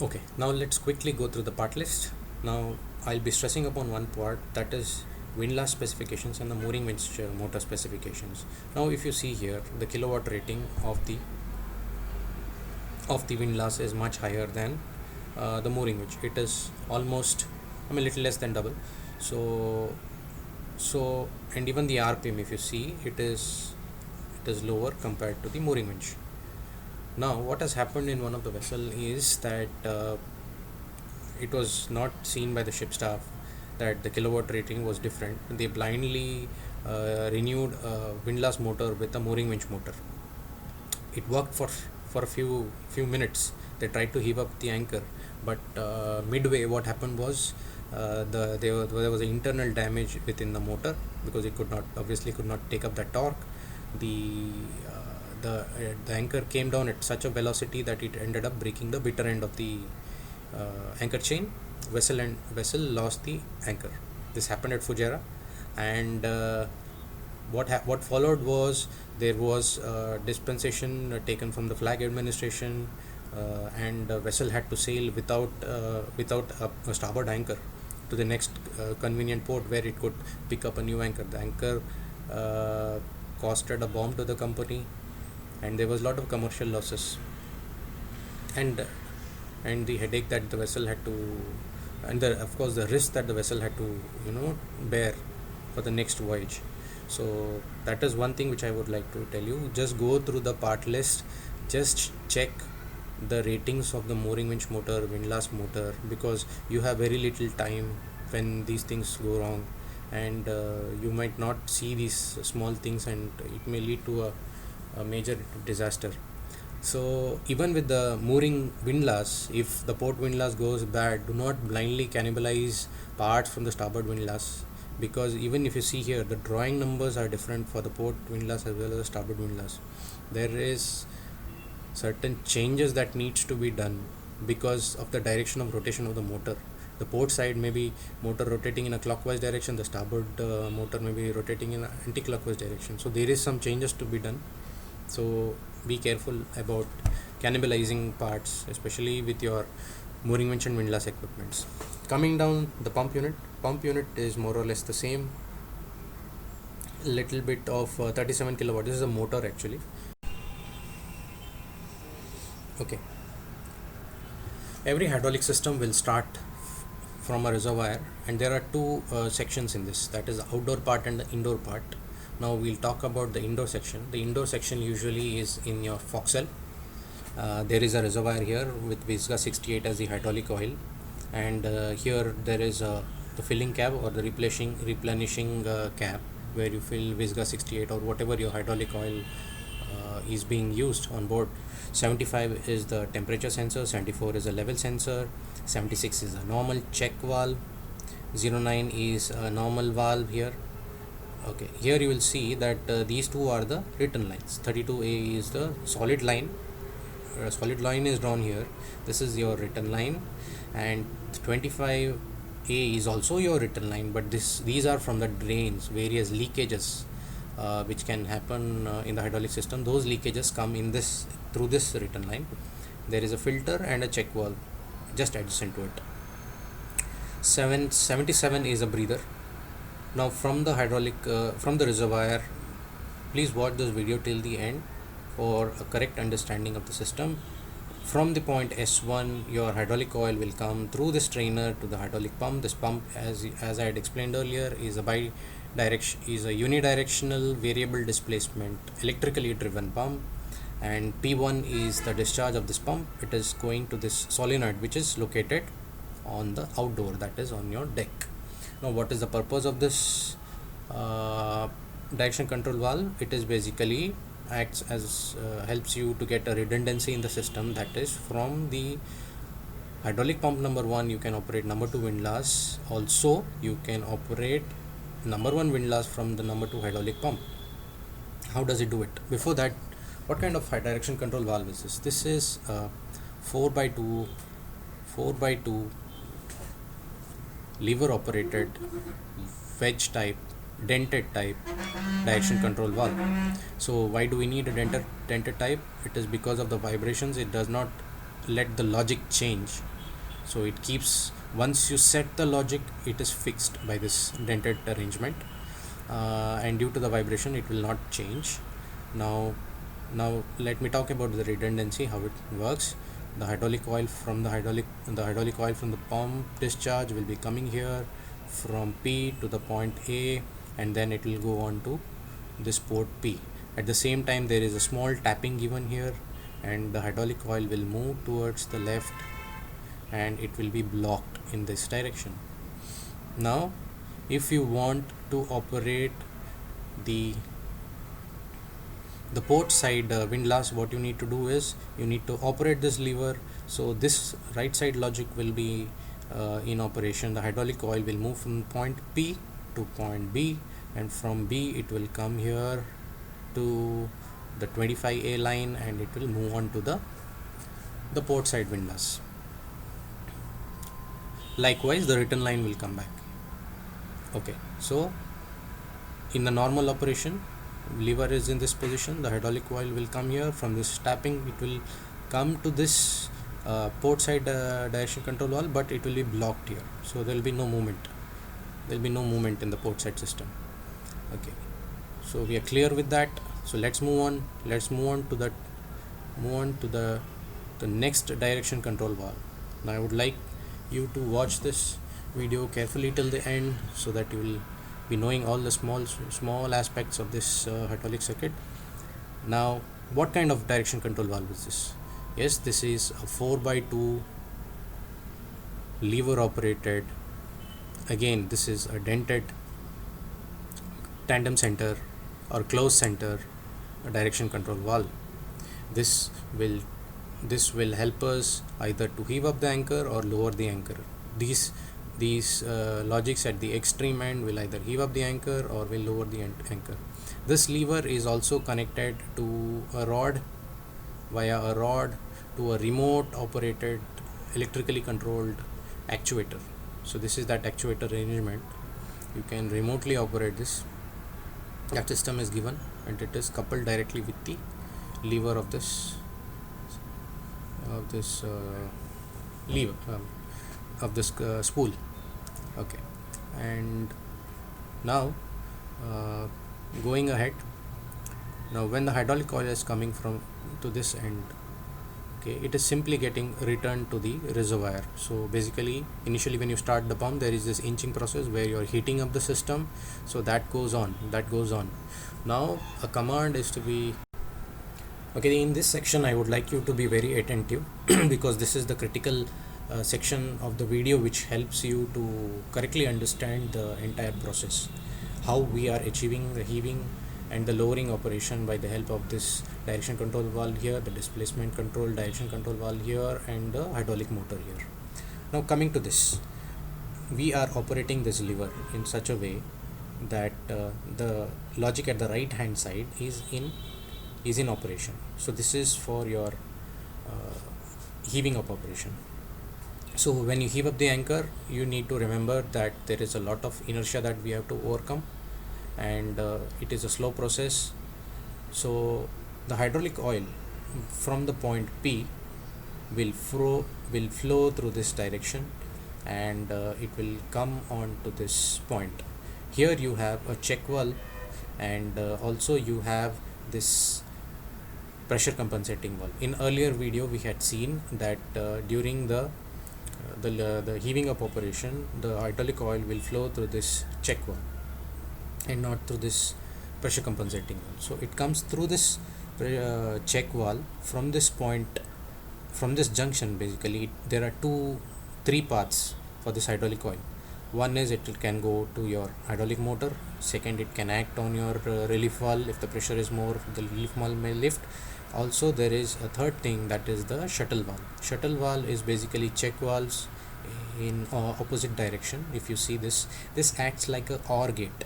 Okay, now let's quickly go through the part list. Now I'll be stressing upon one part, that is windlass specifications and the mooring winch motor specifications. Now if you see here, the kilowatt rating of the windlass is much higher than the mooring winch. It is almost, I mean, little less than double. So and even the RPM, if you see, it is lower compared to the mooring winch. Now what has happened in one of the vessel is that it was not seen by the ship staff that the kilowatt rating was different. They blindly renewed a windlass motor with a mooring winch motor. It worked for a few minutes. They tried to heave up the anchor, but midway, what happened was there was an internal damage within the motor because it could not take up the torque. The the anchor came down at such a velocity that it ended up breaking the bitter end of the anchor chain. Vessel lost the anchor. This happened at Fujairah, and what followed was there was dispensation taken from the flag administration, and the vessel had to sail without a starboard anchor to the next convenient port where it could pick up a new anchor. The anchor costed a bomb to the company, and there was a lot of commercial losses, and and the headache that the vessel had to, and of course the risk that the vessel had to bear for the next voyage. So that is one thing which I would like to tell you. Just go through the part list, just check the ratings of the mooring winch motor, windlass motor, because you have very little time when these things go wrong, and you might not see these small things, and it may lead to a major disaster. So even with the mooring windlass, if the port windlass goes bad, do not blindly cannibalize parts from the starboard windlass, because even if you see here, the drawing numbers are different for the port windlass as well as the starboard windlass. There is certain changes that needs to be done because of the direction of rotation of the motor. The port side may be motor rotating in a clockwise direction, the starboard motor may be rotating in an anti-clockwise direction. So there is some changes to be done. So be careful about cannibalizing parts, especially with your mooring winch and windlass equipments. Coming down the pump unit is more or less the same. Little bit of 37 kilowatt. This is a motor actually. Okay. Every hydraulic system will start from a reservoir, and there are two sections in this, that is the outdoor part and the indoor part. Now we'll talk about the indoor section. The indoor section usually is in your forecastle. There is a reservoir here with Visga 68 as the hydraulic oil, and here there is the filling cap or the replenishing cap where you fill Visga 68 or whatever your hydraulic oil is being used on board. 75 is the temperature sensor, 74 is a level sensor, 76 is a normal check valve, 09 is a normal valve here. Okay, here you will see that these two are the written lines. 32A is the solid line. Solid line is drawn here. This is your written line, and 25A is also your written line, but these are from the drains, various leakages which can happen in the hydraulic system. Those leakages come in this through this written line. There is a filter and a check valve just adjacent to it. 77 is a breather. Now from the from the reservoir, please watch this video till the end for a correct understanding of the system. From the point S1, your hydraulic oil will come through this strainer to the hydraulic pump. This pump, as I had explained earlier, is a unidirectional variable displacement electrically driven pump, and P1 is the discharge of this pump. It is going to this solenoid which is located on the outdoor, that is on your deck. Now what is the purpose of this direction control valve? It is basically acts as helps you to get a redundancy in the system, that is from the hydraulic pump number 1 you can operate number 2 windlass. Also you can operate number 1 windlass from the number 2 hydraulic pump. How does it do it? Before that, what kind of direction control valve is this? This is 4x2 lever operated wedge type, dented type direction control valve. So why do we need a dented type? It is because of the vibrations. It does not let the logic change. So it keeps, once you set the logic, it is fixed by this dented arrangement, and due to the vibration it will not change. Now let me talk about the redundancy, how it works. The hydraulic oil from the hydraulic oil from the pump discharge will be coming here from P to the point A, and then it will go on to this port P. At the same time, there is a small tapping given here, and the hydraulic oil will move towards the left, and it will be blocked in this direction. Now if you want to operate the port side windlass, what you need to do is you need to operate this lever. So this right side logic will be in operation. The hydraulic oil will move from point P to point B, and from B it will come here to the 25A line, and it will move on to the port side windlass. Likewise, the return line will come back. Okay, so in the normal operation, lever is in this position, the hydraulic oil will come here. From this tapping, it will come to this port side direction control valve, but it will be blocked here, so there will be no movement. There will be no movement in the port side system. Okay, so we are clear with that. So let's move on to the next direction control valve. Now I would like you to watch this video carefully till the end, so that you will be knowing all the small aspects of this hydraulic circuit. Now, what kind of direction control valve is this? Yes, this is a 4x2 lever operated. Again, this is a dented tandem center or closed center direction control valve. This will help us either to heave up the anchor or lower the anchor. These logics at the extreme end will either heave up the anchor or will lower the anchor. This lever is also connected to a rod, via a rod, to a remote operated electrically controlled actuator. So this is that actuator arrangement. You can remotely operate this. That system is given, and it is coupled directly with the lever of this lever of this spool. Okay, and now going ahead, now when the hydraulic oil is coming from to this end, okay, it is simply getting returned to the reservoir. So basically, initially when you start the pump, there is this inching process where you are heating up the system. So that goes on. Now a command is to be, okay, in this section I would like you to be very attentive because this is the critical section of the video which helps you to correctly understand the entire process, how we are achieving the heaving and the lowering operation by the help of this direction control valve here, the displacement control direction control valve here, and the hydraulic motor here. Now coming to this, we are operating this lever in such a way that the logic at the right hand side is in operation. So this is for your heaving up operation. So when you heave up the anchor, you need to remember that there is a lot of inertia that we have to overcome, and it is a slow process. So the hydraulic oil from the point P will flow through this direction, and it will come on to this point. Here you have a check valve, and also you have this pressure compensating valve. In earlier video we had seen that during the heaving up operation, the hydraulic oil will flow through this check valve and not through this pressure compensating valve. So it comes through this check valve from this point, from this junction. Basically there are three paths for this hydraulic oil. One is it can go to your hydraulic motor. Second, it can act on your relief valve. If the pressure is more, the relief valve may lift. Also there is a third thing, that is the shuttle valve. Shuttle valve is basically check valves in opposite direction. If you see this acts like a OR gate.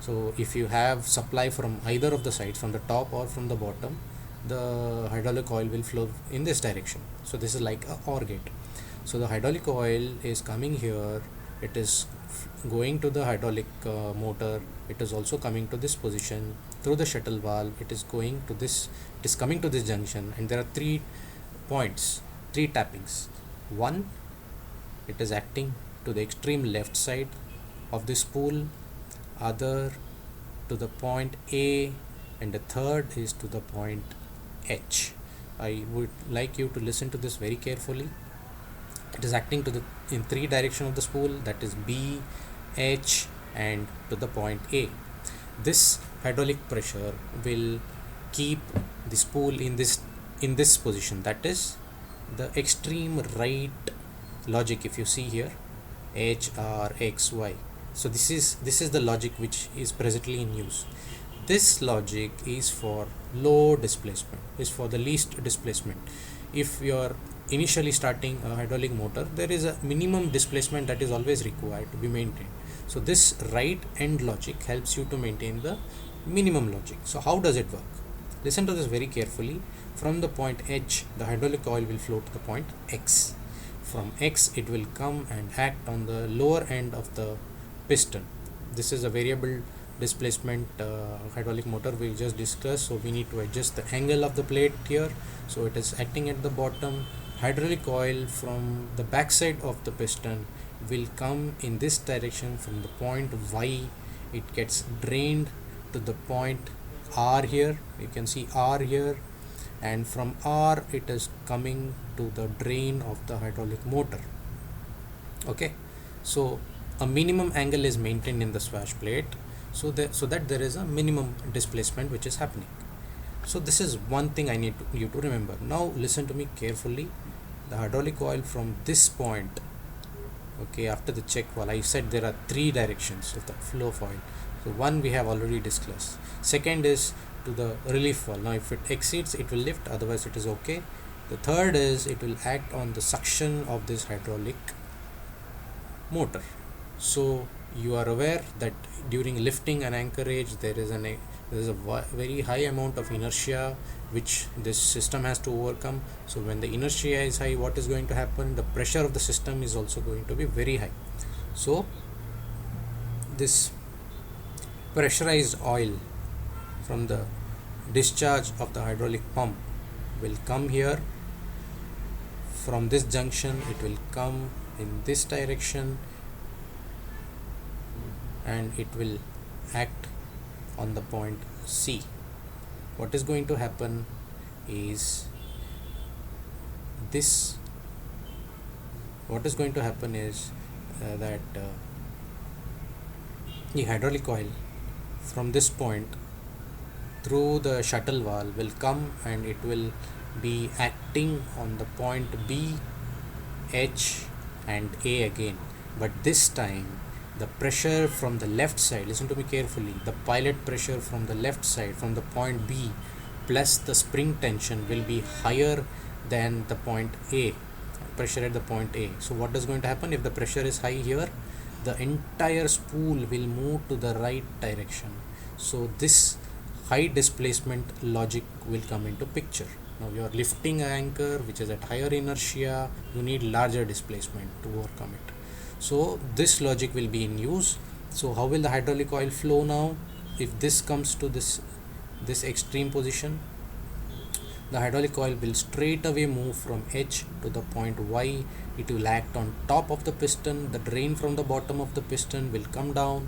So if you have supply from either of the sides, from the top or from the bottom, the hydraulic oil will flow in this direction. So this is like a OR gate. So the hydraulic oil is coming here, it is going to the hydraulic motor, it is also coming to this position through the shuttle valve, it is coming to this junction, and there are 3 points three tappings. One, it is acting to the extreme left side of the spool, other to the point A, and the third is to the point H. I would like you to listen to this very carefully. It is acting to the in three direction of the spool, that is B, H, and to the point A. This hydraulic pressure will keep the spool in this position, that is the extreme right logic. If you see here, H, R, X, Y. So this is the logic which is presently in use. This logic is for low displacement, is for the least displacement. If you are initially starting a hydraulic motor, there is a minimum displacement that is always required to be maintained. So this right end logic helps you to maintain the minimum logic. So how does it work? Listen to this very carefully. From the point H, the hydraulic coil will flow to the point X. From X, it will come and act on the lower end of the piston. This is a variable displacement hydraulic motor we just discussed, so we need to adjust the angle of the plate here. So it is acting at the bottom. Hydraulic coil from the back side of the piston will come in this direction from the point Y. It gets drained to the point R here. You can see R here, and from R it is coming to the drain of the hydraulic motor. Okay, so a minimum angle is maintained in the swash plate, so that there is a minimum displacement which is happening. So this is one thing I need you to remember. Now listen to me carefully. The hydraulic coil from this point, okay, after the check valve, I said there are three directions of the flow of oil. So one we have already discussed. Second is to the relief valve. Now if it exceeds, it will lift, otherwise it is okay. The third is it will act on the suction of this hydraulic motor. So you are aware that during lifting and anchorage there is a very high amount of inertia which this system has to overcome. So when the inertia is high, what is going to happen? The pressure of the system is also going to be very high. So this pressurized oil from the discharge of the hydraulic pump will come here. From this junction it will come in this direction, and it will act on the point C. What is going to happen is this. What is going to happen is that the hydraulic coil from this point through the shuttle valve will come, and it will be acting on the point B, H, and A again. But this time the pressure from the left side, listen to me carefully, the pilot pressure from the left side from the point B plus the spring tension will be higher than the point A, pressure at the point A. So what is going to happen? If the pressure is high here, the entire spool will move to the right direction. So this high displacement logic will come into picture. Now you are lifting an anchor which is at higher inertia, you need larger displacement to overcome it. So this logic will be in use. So how will the hydraulic oil flow now? If this comes to this extreme position, the hydraulic oil will straight away move from H to the point Y. It will act on top of the piston. The drain from the bottom of the piston will come down,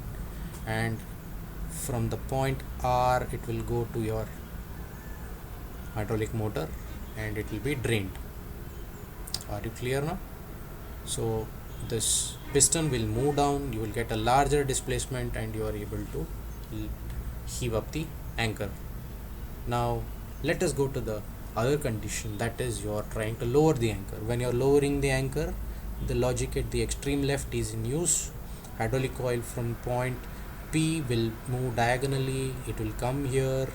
and from the point R it will go to your hydraulic motor and it will be drained. Are you clear now? So this piston will move down, you will get a larger displacement, and you are able to heave up the anchor. Now let us go to the other condition, that is you are trying to lower the anchor. When you are lowering the anchor, the logic at the extreme left is in use. Hydraulic coil from point P will move diagonally, it will come here,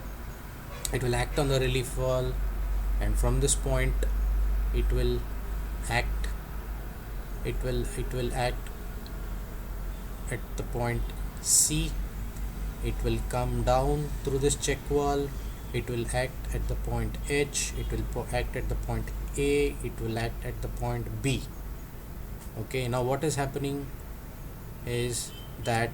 it will act on the relief valve, and from this point it will act at the point C. It will come down through this check valve, it will act at the point H, it will act at the point A, it will act at the point B. Okay, now what is happening is that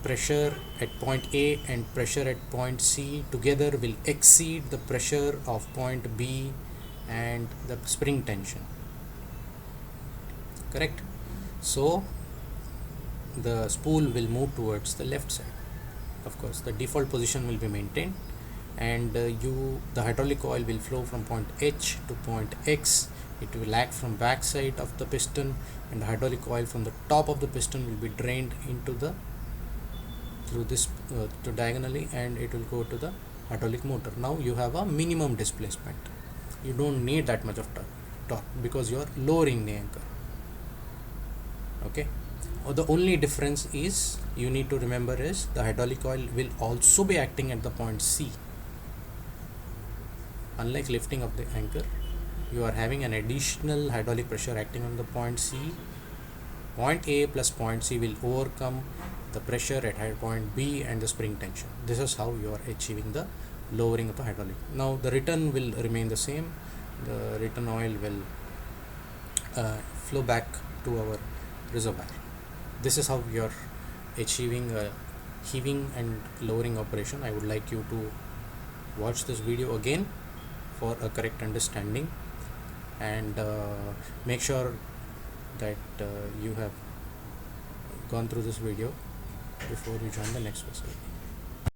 pressure at point A and pressure at point C together will exceed the pressure of point B and the spring tension, correct? So the spool will move towards the left side. Of course the default position will be maintained, and the hydraulic oil will flow from point H to point X. It will act from back side of the piston, and the hydraulic oil from the top of the piston will be drained into the through this to diagonally, and it will go to the hydraulic motor. Now you have a minimum displacement. You don't need that much of torque because you are lowering the anchor. Okay. The only difference is you need to remember is the hydraulic oil will also be acting at the point C. Unlike lifting of the anchor, you are having an additional hydraulic pressure acting on the point C. Point A plus point C will overcome the pressure at point B and the spring tension. This is how you are achieving the lowering of the hydraulic. Now the return will remain the same. The return oil will flow back to our reservoir. This is how you are achieving a heaving and lowering operation. I would like you to watch this video again for a correct understanding, and make sure that you have gone through this video before you join the next vessel.